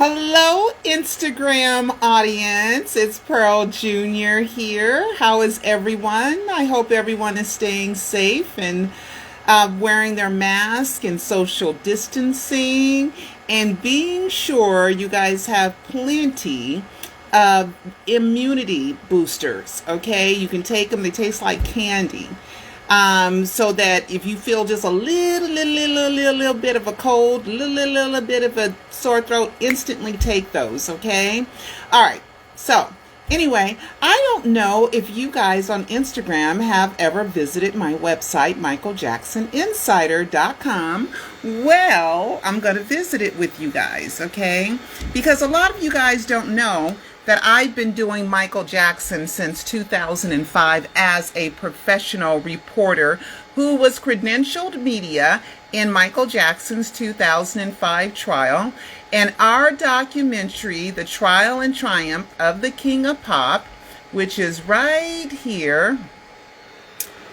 Hello, Instagram audience. It's Pearl Jr. here. How is everyone? I hope everyone is staying safe and wearing their mask and social distancing and being sure you guys have plenty of immunity boosters. Okay, you can take them, they taste like candy. So that if you feel just a little bit of a cold, little bit of a sore throat, instantly take those, okay? All right, so anyway, I don't know if you guys on Instagram have ever visited my website, michaeljacksoninsider.com. Well, I'm going to visit it with you guys, okay? Because a lot of you guys don't know that I've been doing Michael Jackson since 2005 as a professional reporter who was credentialed media in Michael Jackson's 2005 trial. And our documentary, The Trial and Triumph of the King of Pop, which is right here,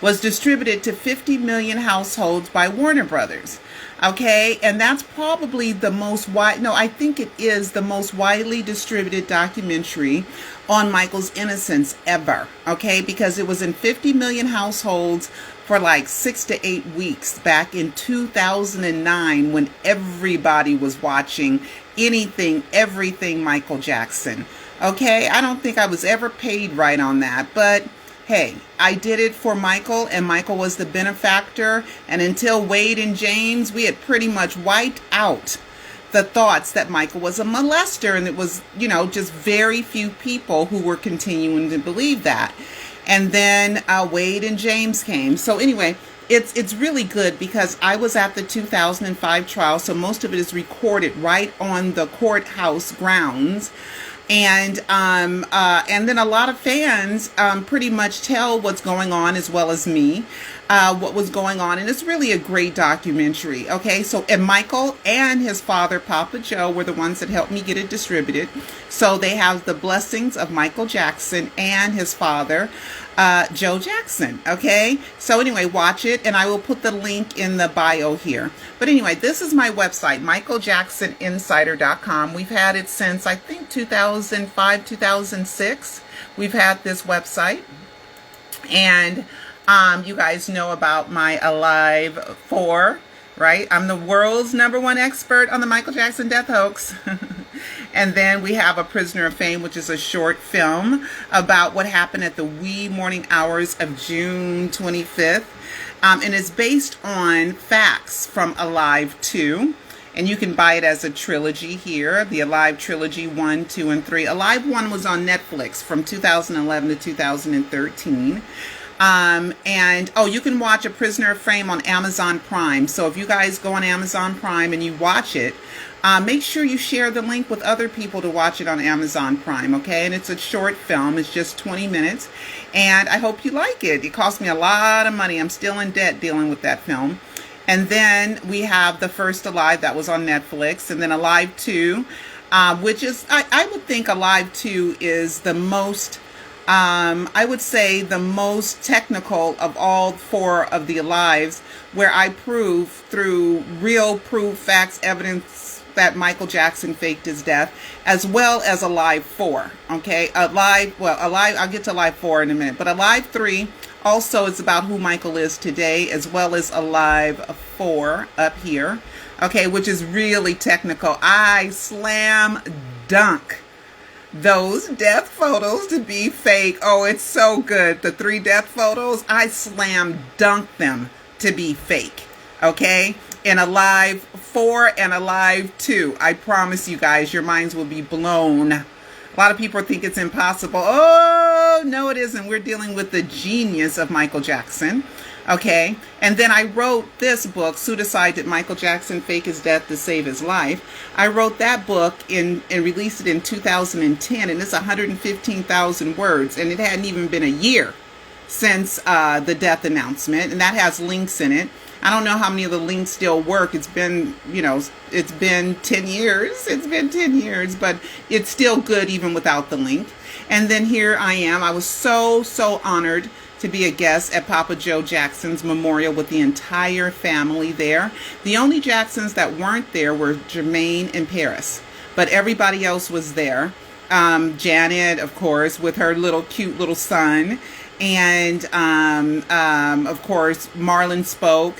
was distributed to 50 million households by Warner Brothers. Okay, and that's probably the most I think it is the most widely distributed documentary on Michael's innocence ever. Okay, because it was in 50 million households for like 6 to 8 weeks back in 2009 when everybody was watching everything Michael Jackson. Okay, I don't think I was ever paid right on that, but hey, I did it for Michael, and Michael was the benefactor. And until Wade and James, we had pretty much wiped out the thoughts that Michael was a molester. And it was, just very few people who were continuing to believe that. And then Wade and James came. So anyway, it's really good because I was at the 2005 trial. So most of it is recorded right on the courthouse grounds. And then a lot of fans pretty much tell what's going on, as well as me, what was going on. And it's really a great documentary. Okay, so and Michael and his father, Papa Joe, were the ones that helped me get it distributed. So they have the blessings of Michael Jackson and his father, Joe Jackson. Okay, so anyway, watch it, and I will put the link in the bio here. But anyway, this is my website, michaeljacksoninsider.com. We've had it since I think 2005, 2006. We've had this website, and you guys know about my Alive 4, right? I'm the world's #1 expert on the Michael Jackson death hoax. And then we have A Prisoner of Fame, which is a short film about what happened at the wee morning hours of June 25th. And it's based on facts from Alive 2. And you can buy it as a trilogy here, the Alive Trilogy 1, 2, and 3. Alive 1 was on Netflix from 2011 to 2013. You can watch A Prisoner of Fame on Amazon Prime. So if you guys go on Amazon Prime and you watch it, make sure you share the link with other people to watch it on Amazon Prime, okay? And it's a short film. It's just 20 minutes. And I hope you like it. It cost me a lot of money. I'm still in debt dealing with that film. And then we have the first Alive that was on Netflix. And then Alive 2, which is, I would think Alive 2 is the most, I would say the most technical of all 4 of the Alives, where I prove through real proof, facts, evidence, that Michael Jackson faked his death, as well as Alive 4. Okay, Alive, I'll get to Alive 4 in a minute, but Alive 3 also is about who Michael is today, as well as Alive 4 up here, okay, which is really technical. I slam dunk those death photos to be fake. Oh, it's so good. The 3 death photos, I slam dunk them to be fake, okay? In Alive 4 and Alive 2. I promise you guys, your minds will be blown. A lot of people think it's impossible. Oh, no, it isn't. We're dealing with the genius of Michael Jackson. Okay, and then I wrote this book, Pseudocide: Did Michael Jackson Fake His Death to Save His Life? I wrote that book and released it in 2010, and it's 115,000 words, and it hadn't even been a year since the death announcement, and that has links in it. I don't know how many of the links still work. It's been, it's been 10 years. It's been 10 years, but it's still good even without the link. And then here I am. I was so honored to be a guest at Papa Joe Jackson's memorial with the entire family there. The only Jacksons that weren't there were Jermaine and Paris. but everybody else was there. Janet, of course, with her little cute little son, and of course, Marlon spoke.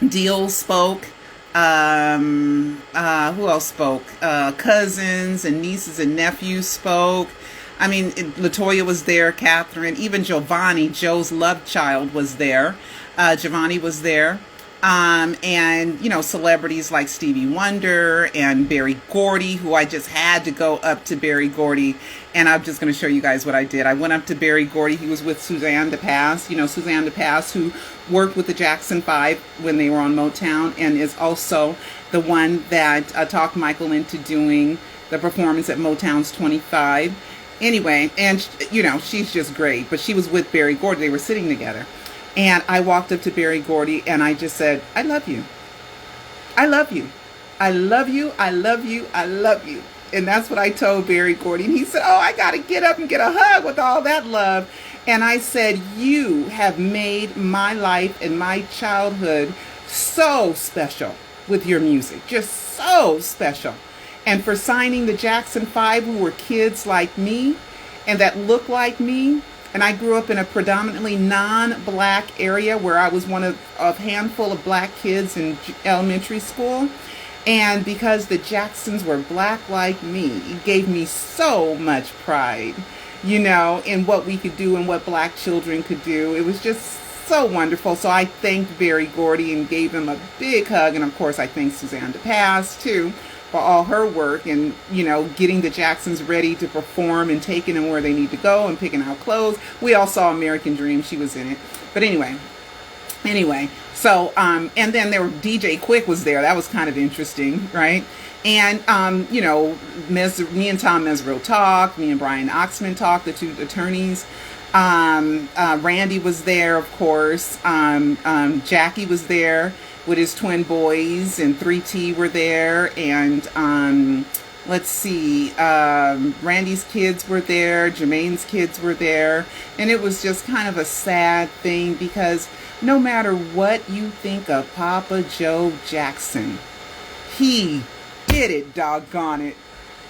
Deal spoke. Who else spoke? Cousins and nieces and nephews spoke. I mean, Latoya was there, Catherine, even Giovanni, Joe's love child, was there. Giovanni was there. And, you know, celebrities like Stevie Wonder and Berry Gordy, who I just had to go up to Berry Gordy. And I'm just going to show you guys what I did. I went up to Berry Gordy. He was with Suzanne DePass, you know, Suzanne DePass, who worked with the Jackson 5 when they were on Motown, and is also the one that talked Michael into doing the performance at Motown's 25. Anyway, and, you know, she's just great. But she was with Berry Gordy. They were sitting together. And I walked up to Berry Gordy and I just said, I love you. I love you. I love you. I love you. I love you. And that's what I told Berry Gordy. And he said, oh, I got to get up and get a hug with all that love. And I said, you have made my life and my childhood so special with your music. Just so special. And for signing the Jackson 5, who were kids like me and that look like me. And I grew up in a predominantly non-black area where I was one of a handful of black kids in elementary school. And because the Jacksons were black like me, it gave me so much pride, you know, in what we could do and what black children could do. It was just so wonderful. So I thanked Berry Gordy and gave him a big hug. And of course, I thanked Suzanne DePass too, for all her work and, you know, getting the Jacksons ready to perform and taking them where they need to go and picking out clothes. We all saw American Dream. She was in it. But anyway, so, and then there were DJ Quick was there. That was kind of interesting, right? And, you know, me and Tom Mesereau talked. Me and Brian Oxman talked, the two attorneys. Randy was there, of course. Jackie was there with his twin boys, and 3T were there, and let's see, Randy's kids were there, Jermaine's kids were there, and it was just kind of a sad thing because no matter what you think of Papa Joe Jackson, he did it, doggone it.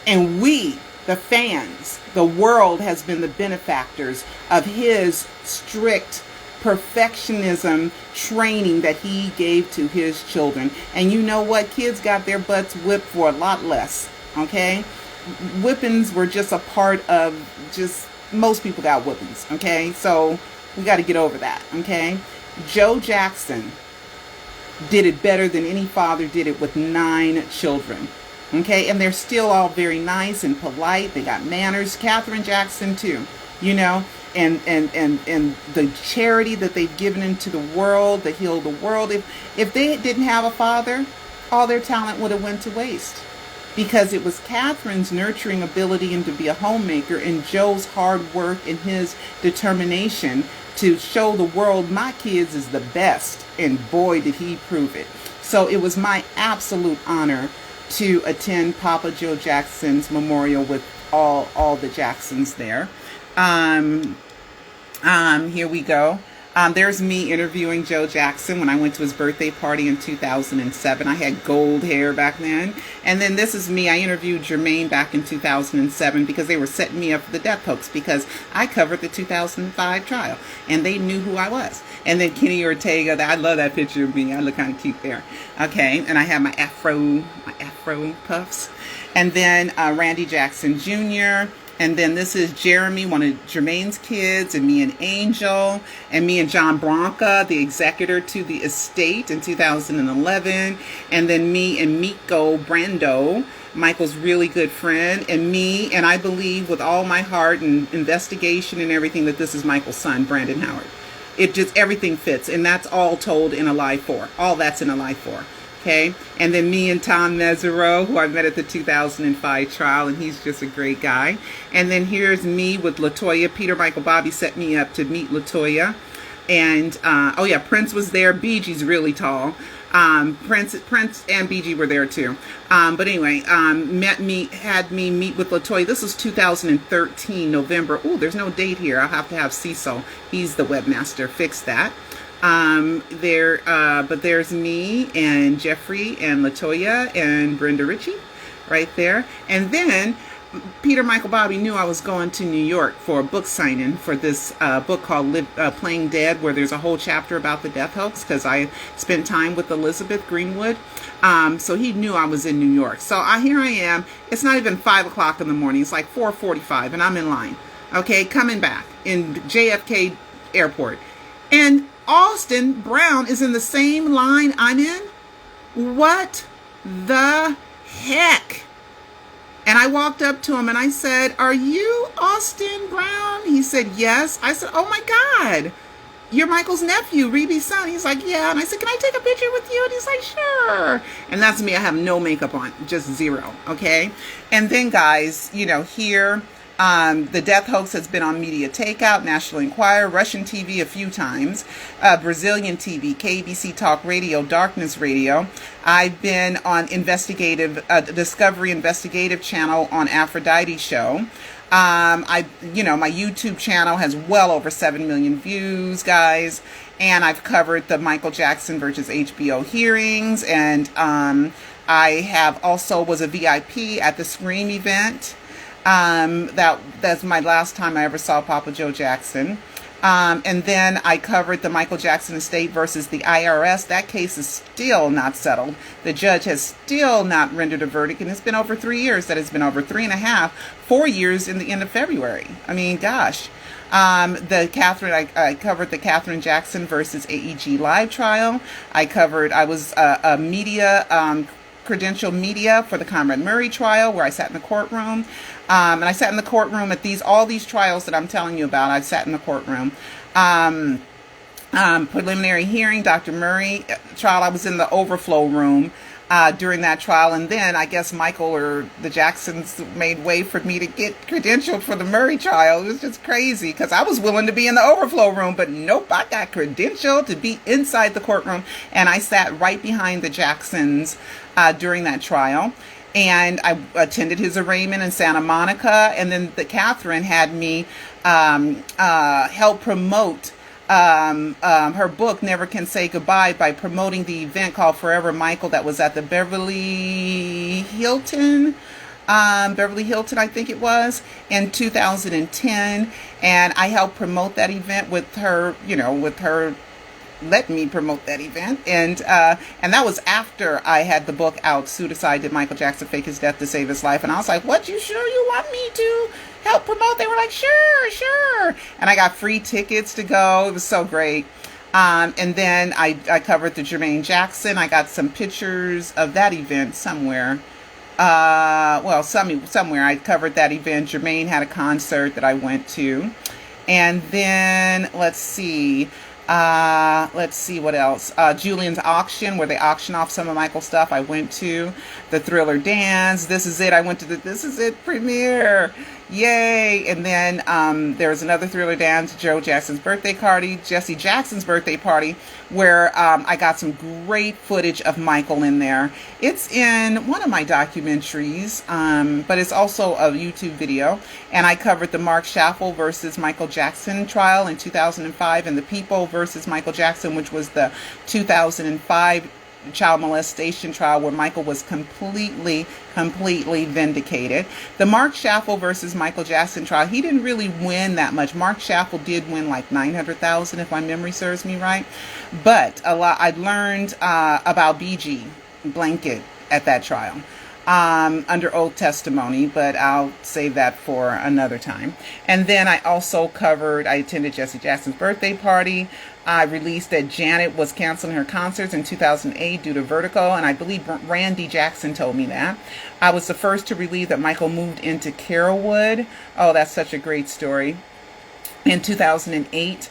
And we, the fans, the world has been the benefactors of his strict perfectionism training that he gave to his children. And you know what? Kids got their butts whipped for a lot less. Okay? Whippings were just a part of just, most people got whippings. Okay? So we got to get over that. Okay? Joe Jackson did it better than any father did it with 9 children. Okay? And they're still all very nice and polite. They got manners. Katherine Jackson too. You know? And the charity that they've given into the world, to heal the world. If they didn't have a father, all their talent would have went to waste. Because it was Catherine's nurturing ability and to be a homemaker, and Joe's hard work and his determination to show the world my kids is the best. And boy, did he prove it. So it was my absolute honor to attend Papa Joe Jackson's memorial with all the Jacksons there. Here we go. There's me interviewing Joe Jackson when I went to his birthday party in 2007. I had gold hair back then. And then this is me. I interviewed Jermaine back in 2007 because they were setting me up for the death hoax because I covered the 2005 trial and they knew who I was. And then Kenny Ortega, I love that picture of me. I look kind of cute there. Okay. And I have my afro puffs. And then Randy Jackson Jr., and then this is Jeremy, one of Jermaine's kids, and me and Angel, and me and John Branca, the executor to the estate in 2011. And then me and Miko Brando, Michael's really good friend, and me, and I believe with all my heart and investigation and everything that this is Michael's son, Brandon Howard. It just, everything fits, and that's all told in Alive 4. All that's in Alive 4. Okay, and then me and Tom Mesereau, who I met at the 2005 trial, and he's just a great guy. And then here's me with Latoya. Peter Michael Bobby set me up to meet Latoya. And, oh yeah, Prince was there. BG's really tall. Prince and BG were there too. But anyway, had me meet with Latoya. This was 2013, November. Oh, there's no date here. I'll have to have Cecil. He's the webmaster. Fix that. But there's me and Jeffrey and Latoya and Brenda Ritchie right there. And then Peter Michael Bobby knew I was going to New York for a book signing for this book called Playing Dead, where there's a whole chapter about the death hoax, because I spent time with Elizabeth Greenwood. So he knew I was in New York. So here I am. It's not even 5 o'clock in the morning. It's like 4:45, and I'm in line. Okay, coming back in JFK Airport. And Austin Brown is in the same line I'm in? What the heck? And I walked up to him and I said, "Are you Austin Brown?" He said, "Yes." I said, "Oh my God, you're Michael's nephew, Reeby's son." He's like, "Yeah." And I said, "Can I take a picture with you?" And he's like, "Sure." And that's me. I have no makeup on, just zero. Okay. And then guys, here, the death hoax has been on Media Takeout, National Enquirer, Russian TV a few times, Brazilian TV, KBC Talk Radio, Darkness Radio. I've been on Discovery Investigative channel on Aphrodite Show. My YouTube channel has well over 7 million views, guys. And I've covered the Michael Jackson versus HBO hearings. And I have also was a VIP at the Scream event. That's my last time I ever saw Papa Joe Jackson. And then I covered the Michael Jackson estate versus the IRS. That case is still not settled. The judge has still not rendered a verdict, and it's been over 3 years. That has been over 3.5, 4 years in the end of February. I mean, gosh. I covered the Catherine Jackson versus AEG live trial. I was a media, credential media for the Conrad Murray trial, where I sat in the courtroom. And I sat in the courtroom at all these trials that I'm telling you about. I sat in the courtroom. Preliminary hearing, Dr. Murray trial. I was in the overflow room during that trial. And then I guess Michael or the Jacksons made way for me to get credentialed for the Murray trial. It was just crazy because I was willing to be in the overflow room, but nope, I got credentialed to be inside the courtroom. And I sat right behind the Jacksons during that trial. And I attended his arraignment in Santa Monica. And then Catherine had me help promote her book, Never Can Say Goodbye, by promoting the event called Forever Michael that was at the Beverly Hilton, I think it was, in 2010. And I helped promote that event with her, let me promote that event. And that was after I had the book out, Suicide, Did Michael Jackson Fake His Death to Save His Life? And I was like, "What, you sure you want me to help promote?" They were like, sure. And I got free tickets to go. It was so great. And then I covered the Jermaine Jackson. I got some pictures of that event somewhere. Somewhere I covered that event. Jermaine had a concert that I went to. And then let's see what else. Julian's auction, where they auction off some of Michael's stuff, I went to. The Thriller Dance, This Is It, I went to the This Is It premiere. Yay. And then there was another Thriller Dance, Joe Jackson's birthday party, Jesse Jackson's birthday party, where I got some great footage of Michael in there. It's in one of my documentaries, but it's also a YouTube video. And I covered the Mark Schaffel versus Michael Jackson trial in 2005 and the People versus Michael Jackson, which was the 2005 child molestation trial, where Michael was completely vindicated. The Mark Schaffel versus Michael Jackson trial, he didn't really win that much. Mark Schaffel did win like $900,000, if my memory serves me right. But I learned about BG Blanket at that trial under oath testimony, but I'll save that for another time. And then I also I attended Jesse Jackson's birthday party. I released that Janet was canceling her concerts in 2008 due to vertigo, and I believe Randy Jackson told me that. I was the first to release that Michael moved into Carrollwood. Oh, that's such a great story. In 2008,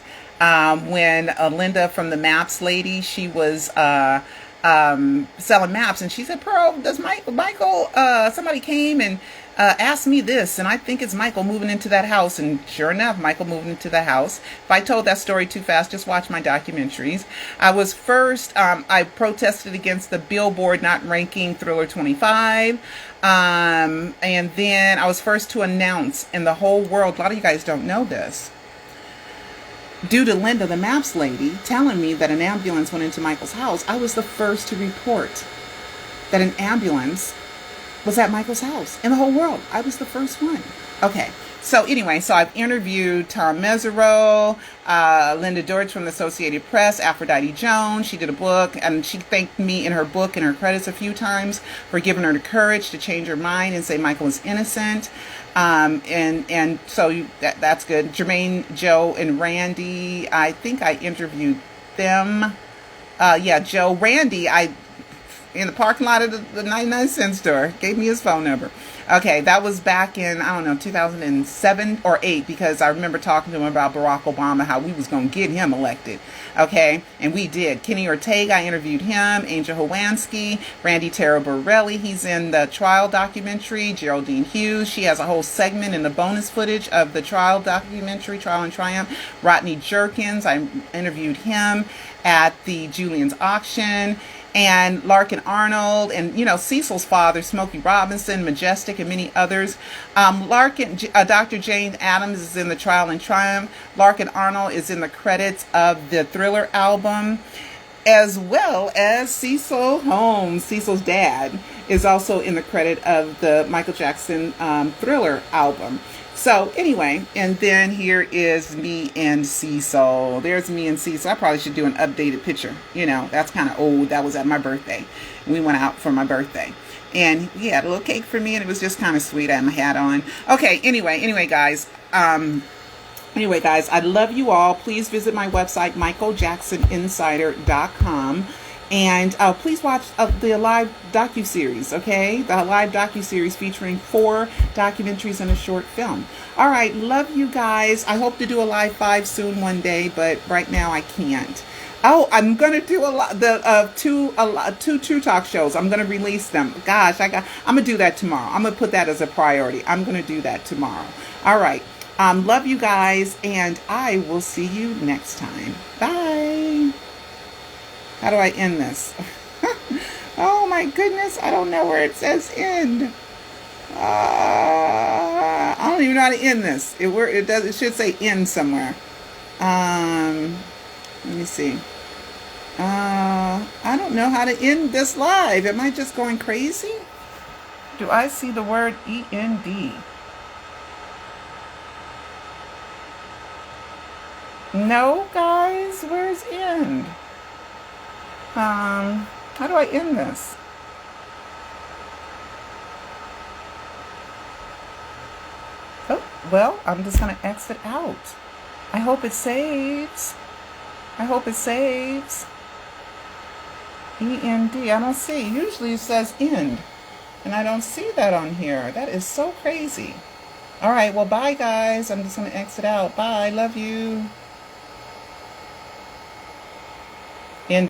when Linda from the Maps lady, she was selling maps, and she said, "Pearl, does Michael, somebody came and asked me this, and I think it's Michael moving into that house." And sure enough, Michael moved into the house. If I told that story too fast, just watch my documentaries. I was first, I protested against the Billboard not ranking Thriller 25. And then I was first to announce in the whole world, a lot of you guys don't know this, due to Linda, the maps lady, telling me that an ambulance went into Michael's house, I was the first to report that an ambulance was at Michael's house in the whole world. I was the first one. Okay. So anyway, so I've interviewed Tom Mesereau, Linda Deutsch from the Associated Press, Aphrodite Jones. She did a book, and she thanked me in her book and her credits a few times for giving her the courage to change her mind and say Michael is innocent. And so that's good. Jermaine, Joe, and Randy, I think I interviewed them. Joe, Randy, in the parking lot of the 99-cent store, gave me his phone number. Okay, that was back in, 2007 or 8, because I remember talking to him about Barack Obama, how we was going to get him elected. Okay, and we did. Kenny Ortega, I interviewed him. Angel Howansky, Randy Taraborelli, he's in the trial documentary. Geraldine Hughes, she has a whole segment in the bonus footage of the trial documentary, Trial and Triumph. Rodney Jerkins, I interviewed him at the Julian's auction. And Larkin Arnold, and Cecil's father, Smokey Robinson, Majestic, and many others. Dr. Jane Addams is in the Trial and Triumph. Larkin Arnold is in the credits of the Thriller album, as well as Cecil Holmes, Cecil's dad, is also in the credit of the Michael Jackson Thriller album. So anyway, and then here is me and Cecil. There's me and Cecil. I probably should do an updated picture. That's kind of old. That was at my birthday. We went out for my birthday. And he had a little cake for me, and it was just kind of sweet. I had my hat on. Okay, anyway, guys. I love you all. Please visit my website, michaeljacksoninsider.com. And please watch the Alive Docu-series, okay? The Alive Docu-series featuring 4 documentaries and a short film. All right, love you guys. I hope to do a Live 5 soon one day, but right now I can't. Oh, I'm going to do two True Talk shows. I'm going to release them. Gosh, I'm going to do that tomorrow. I'm going to put that as a priority. I'm going to do that tomorrow. All right. Love you guys, and I will see you next time. Bye. How do I end this? Oh my goodness, I don't know where it says end. I don't even know how to end this. It should say end somewhere. Let me see. I don't know how to end this live. Am I just going crazy? Do I see the word END? No, guys, where's end? How do I end this? Oh, well, I'm just going to exit out. I hope it saves. END, I don't see. Usually it says end. And I don't see that on here. That is so crazy. All right, well, bye, guys. I'm just going to exit out. Bye. Love you.